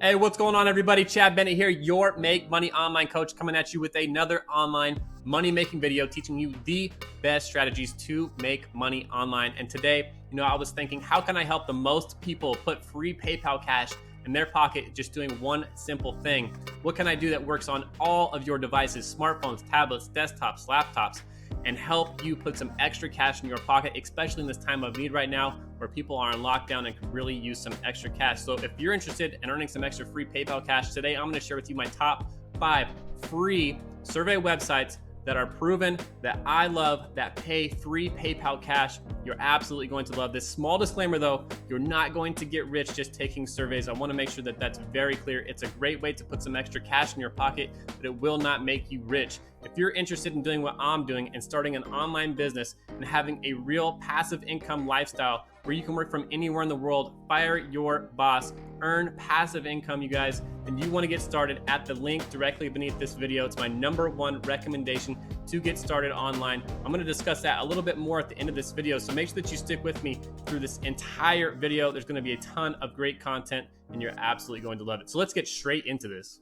Hey, what's going on, everybody? Chad Bennett here, your Make Money Online coach, coming at you with another online money-making video teaching you the best strategies to make money online. And today, I was thinking, how can I help the most people put free PayPal cash in their pocket just doing one simple thing? What can I do that works on all of your devices, smartphones, tablets, desktops, laptops, and help you put some extra cash in your pocket, especially in this time of need right now where people are on lockdown and could really use some extra cash. So if you're interested in earning some extra free PayPal cash, today I'm going to share with you my top 5 free survey websites that are proven, that I love, that pay free PayPal cash. You're absolutely going to love this. Small disclaimer though, you're not going to get rich just taking surveys. I want to make sure that that's very clear. It's a great way to put some extra cash in your pocket, but it will not make you rich. If you're interested in doing what I'm doing and starting an online business and having a real passive income lifestyle where you can work from anywhere in the world, fire your boss, earn passive income, you guys, then you want to get started at the link directly beneath this video. It's my #1 recommendation to get started online. I'm going to discuss that a little bit more at the end of this video, so make sure that you stick with me through this entire video. There's going to be a ton of great content and you're absolutely going to love it. So let's get straight into this.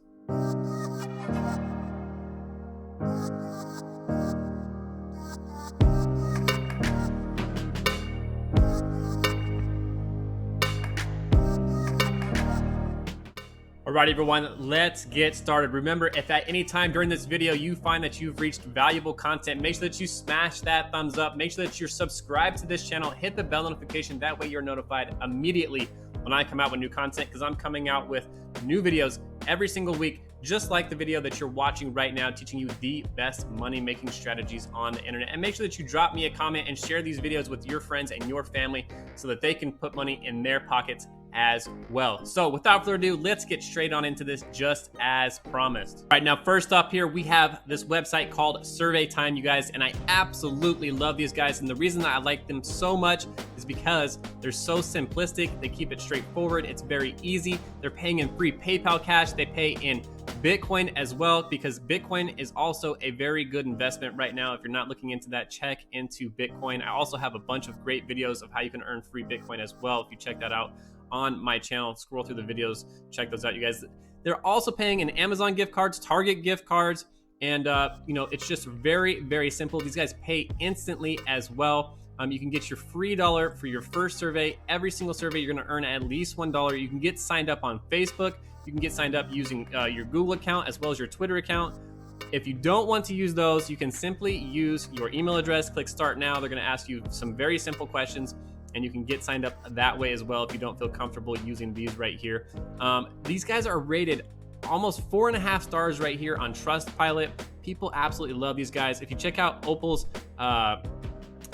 Alright everyone, let's get started. Remember, if at any time during this video you find that you've reached valuable content, make sure that you smash that thumbs up. Make sure that you're subscribed to this channel. Hit the bell notification. That way you're notified immediately when I come out with new content, because I'm coming out with new videos every single week, just like the video that you're watching right now, teaching you the best money-making strategies on the internet. And make sure that you drop me a comment and share these videos with your friends and your family so that they can put money in their pockets as well. So without further ado, let's get straight on into this, just as promised. All right, now first up here, we have this website called SurveyTime, you guys, and I absolutely love these guys. And the reason that I like them so much is because they're so simplistic. They keep it straightforward. It's very easy. They're paying in free PayPal cash. They pay in Bitcoin as well, because Bitcoin is also a very good investment right now. If you're not looking into that, check into Bitcoin. I also have a bunch of great videos of how you can earn free Bitcoin as well. If you check that out on my channel, scroll through the videos, check those out, you guys. They're also paying in Amazon gift cards, Target gift cards, and it's just very, very simple. These guys pay instantly as well. You can get your free $1 for your first survey. Every single survey, you're going to earn at least $1. You can get signed up on Facebook. You can get signed up using your Google account as well as your Twitter account. If you don't want to use those, you can simply use your email address, click start now. They're going to ask you some very simple questions, and you can get signed up that way as well if you don't feel comfortable using these right here. These guys are rated almost 4.5 stars right here on Trustpilot. People absolutely love these guys. If you check out Opal's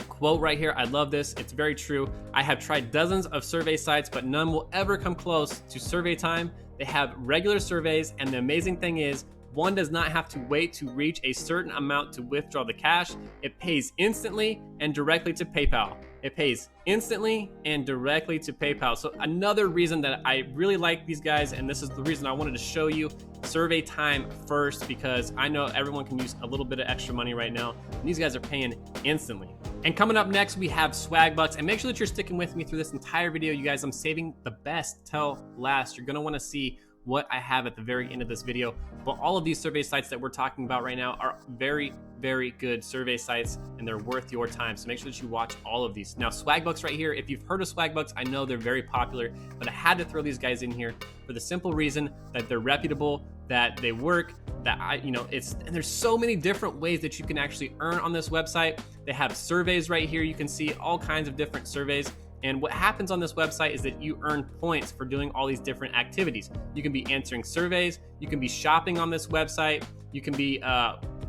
quote right here, I love this. It's very true. I have tried dozens of survey sites, but none will ever come close to SurveyTime. They have regular surveys, and the amazing thing is, one does not have to wait to reach a certain amount to withdraw the cash. It pays instantly and directly to PayPal. It pays instantly and directly to PayPal. So another reason that I really like these guys, and this is the reason I wanted to show you SurveyTime first, because I know everyone can use a little bit of extra money right now, and these guys are paying instantly. And coming up next, we have Swagbucks. And make sure that you're sticking with me through this entire video, you guys. I'm saving the best till last. You're gonna wanna see what I have at the very end of this video. But all of these survey sites that we're talking about right now are very, very good survey sites, and they're worth your time. So make sure that you watch all of these. Now, Swagbucks right here, if you've heard of Swagbucks, I know they're very popular, but I had to throw these guys in here for the simple reason that they're reputable, that they work, that and there's so many different ways that you can actually earn on this website. They have surveys right here. You can see all kinds of different surveys. And what happens on this website is that you earn points for doing all these different activities. You can be answering surveys, you can be shopping on this website, you can be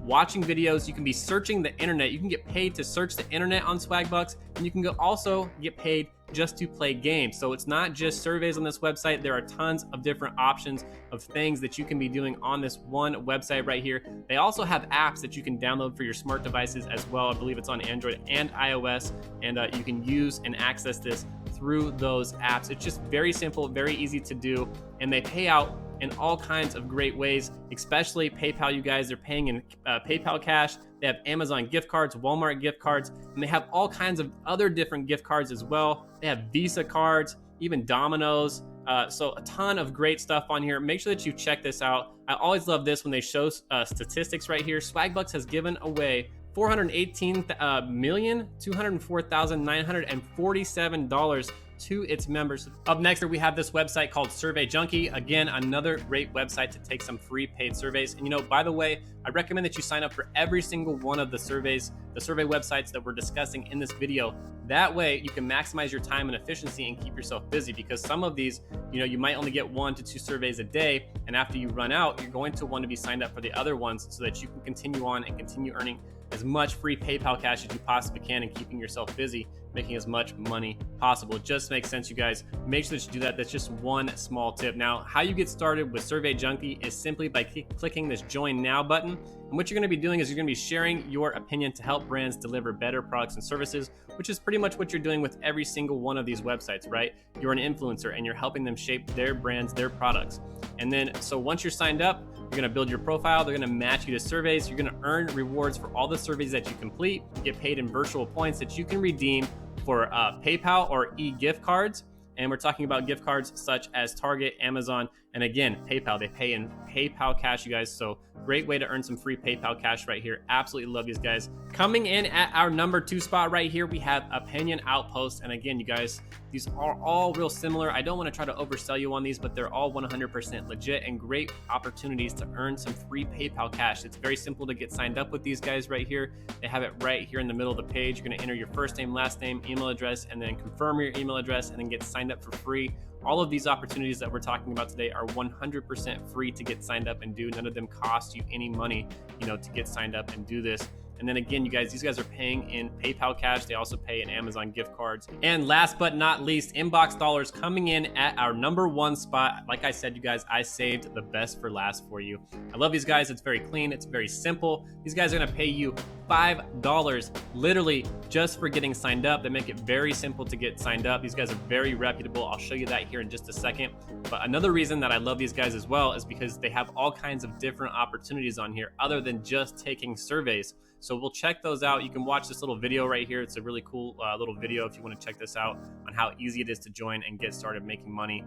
watching videos, you can be searching the internet. You can get paid to search the internet on Swagbucks, and you can also get paid just to play games. So it's not just surveys on this website. There are tons of different options of things that you can be doing on this one website right here. They also have apps that you can download for your smart devices as well. I believe it's on Android and iOS, and you can use and access this through those apps. It's just very simple, very easy to do, and they pay out in all kinds of great ways, especially PayPal, you guys. They're paying in PayPal cash. They have Amazon gift cards, Walmart gift cards, and they have all kinds of other different gift cards as well. They have Visa cards, even Domino's, So a ton of great stuff on here. Make sure that you check this out. I always love this when they show statistics right here. Swagbucks has given away $418,204,947 to its members. Up next, we have this website called Survey Junkie. Again, another great website to take some free paid surveys. And by the way, I recommend that you sign up for every single one of the survey websites that we're discussing in this video. That way you can maximize your time and efficiency and keep yourself busy, because some of these, you might only get 1 to 2 surveys a day. And after you run out, you're going to want to be signed up for the other ones so that you can continue on and continue earning as much free PayPal cash as you possibly can and keeping yourself busy, making as much money possible. It just makes sense, you guys. Make sure that you do that. That's just one small tip. Now, how you get started with Survey Junkie is simply by clicking this Join Now button. And what you're going to be doing is you're going to be sharing your opinion to help brands deliver better products and services, which is pretty much what you're doing with every single one of these websites, right? You're an influencer and you're helping them shape their brands, their products. And then, so once you're signed up, you're going to build your profile. They're going to match you to surveys. You're going to earn rewards for all the surveys that you complete. You get paid in virtual points that you can redeem for PayPal or e-gift cards. And we're talking about gift cards such as Target, Amazon, and again, PayPal. They pay in PayPal cash, you guys. So great way to earn some free PayPal cash right here. Absolutely love these guys. Coming in at our number 2 spot right here, we have Opinion Outpost. And again, you guys, these are all real similar. I don't want to try to oversell you on these, but they're all 100% legit and great opportunities to earn some free PayPal cash. It's very simple to get signed up with these guys right here. They have it right here in the middle of the page. You're going to enter your first name, last name, email address, and then confirm your email address and then get signed up for free. All of these opportunities that we're talking about today are 100% free to get signed up and do. None of them cost you any money, to get signed up and do this. And then again, you guys, these guys are paying in PayPal cash. They also pay in Amazon gift cards. And last but not least, Inbox Dollars coming in at our number 1 spot. Like I said, you guys, I saved the best for last for you. I love these guys. It's very clean. It's very simple. These guys are going to pay you $5 literally just for getting signed up. They make it very simple to get signed up. These guys are very reputable. I'll show you that here in just a second. But another reason that I love these guys as well is because they have all kinds of different opportunities on here other than just taking surveys. So we'll check those out. You can watch this little video right here. It's a really cool little video if you want to check this out on how easy it is to join and get started making money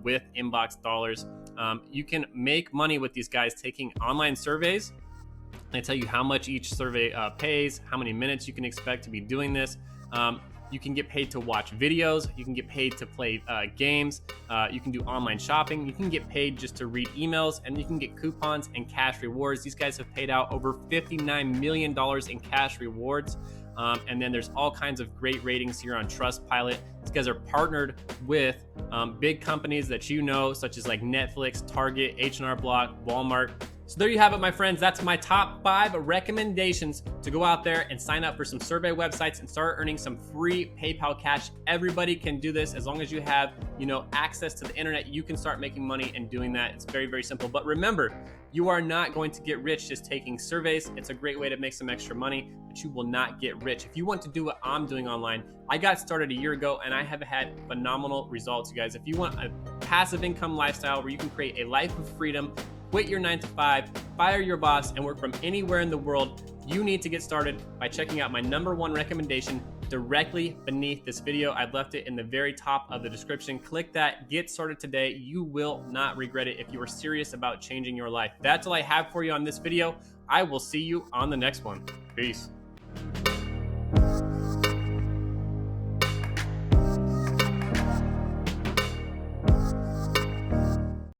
with Inbox Dollars. You can make money with these guys taking online surveys. They tell you how much each survey pays, how many minutes you can expect to be doing this. You can get paid to watch videos. You can get paid to play games. You can do online shopping. You can get paid just to read emails, and you can get coupons and cash rewards. These guys have paid out over $59 million in cash rewards. And then there's all kinds of great ratings here on Trustpilot. These guys are partnered with big companies that such as like Netflix, Target, H&R Block, Walmart. So there you have it, my friends. That's my top 5 recommendations to go out there and sign up for some survey websites and start earning some free PayPal cash. Everybody can do this as long as you have, access to the internet. You can start making money and doing that. It's very, very simple. But remember, you are not going to get rich just taking surveys. It's a great way to make some extra money, but you will not get rich. If you want to do what I'm doing online, I got started a year ago and I have had phenomenal results, you guys. If you want a passive income lifestyle where you can create a life of freedom, quit your 9-to-5, fire your boss, and work from anywhere in the world, you need to get started by checking out my number 1 recommendation directly beneath this video. I've left it in the very top of the description. Click that, get started today. You will not regret it if you are serious about changing your life. That's all I have for you on this video. I will see you on the next one. Peace.